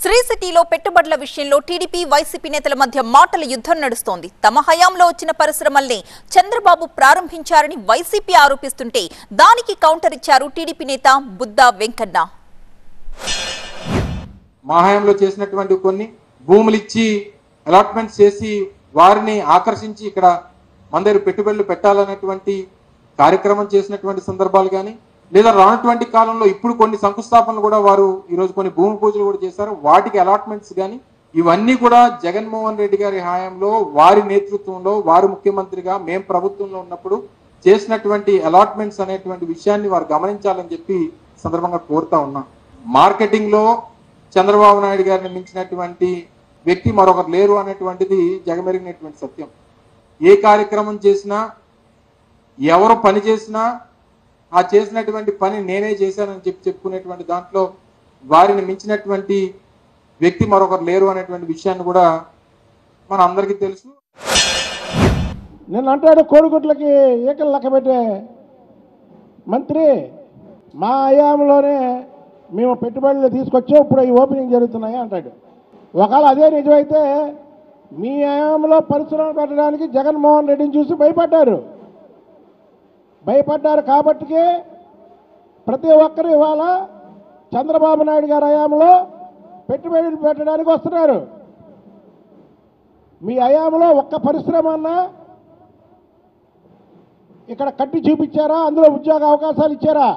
శ్రీ సిటీలో పెట్టుబడుల విషయంలో టీడీపీ వైసీపీ నేతల మధ్య మాటల యుద్ధం నడుస్తోంది. తమ హయాంలో వచ్చిన పరిశ్రమల్ని చంద్రబాబు ప్రారంభించారని వైసీపీ ఆరోపిస్తుంటే దానికి కౌంటర్ ఇచ్చారు టీడీపీ నేత బుద్దా వెంకన్న. మా హయాంలో చేసినటువంటి కొన్ని భూములు ఇచ్చి అలాట్మెంట్స్ చేసి వారిని ఆకర్షించి ఇక్కడ మన దగ్గర పెట్టుబడులు పెట్టాలనేటువంటి కార్యక్రమం చేసినటువంటి సందర్భాలు కానీ, లేదా రానటువంటి కాలంలో ఇప్పుడు కొన్ని శంకుస్థాపనలు కూడా వారు ఈరోజు కొన్ని భూమి పూజలు కూడా చేశారు. వాటికి అలాట్మెంట్స్ కానీ ఇవన్నీ కూడా జగన్మోహన్ రెడ్డి గారి హయాంలో వారి నేతృత్వంలో వారు ముఖ్యమంత్రిగా మేము ప్రభుత్వంలో ఉన్నప్పుడు చేసినటువంటి అలాట్మెంట్స్ అనేటువంటి విషయాన్ని వారు గమనించాలని చెప్పి సందర్భంగా కోరుతా ఉన్నాం. మార్కెటింగ్ లో చంద్రబాబు నాయుడు గారిని మించినటువంటి వ్యక్తి మరొకరు లేరు అనేటువంటిది జగమెరిగినటువంటి సత్యం. ఏ కార్యక్రమం చేసినా ఎవరు పని చేసినా ఆ చేసినటువంటి పని నేనే చేశానని చెప్పుకునేటువంటి దాంట్లో వారిని మించినటువంటి వ్యక్తి మరొకరు లేరు అనేటువంటి విషయాన్ని కూడా మన అందరికీ తెలుసు. నేను అంటాడు కోడిగుడ్లకి ఏకలు లెక్క పెట్టే మంత్రి మా హయాంలోనే మేము పెట్టుబడులు తీసుకొచ్చాం, ఇప్పుడు ఈ ఓపెనింగ్ జరుగుతున్నాయి అంటాడు. ఒకవేళ అదే నిజమైతే మీ హయాంలో పరిశ్రమలు పెట్టడానికి జగన్మోహన్ రెడ్డిని చూసి భయపడ్డారు కాబట్టికే ప్రతి ఒక్కరు ఇవాళ చంద్రబాబు నాయుడు గారి హయాంలో పెట్టుబడులు పెట్టడానికి వస్తున్నారు. మీ హయాంలో ఒక్క పరిశ్రమ అన్నా ఇక్కడ కట్టి చూపించారా? అందులో ఉద్యోగ అవకాశాలు ఇచ్చారా?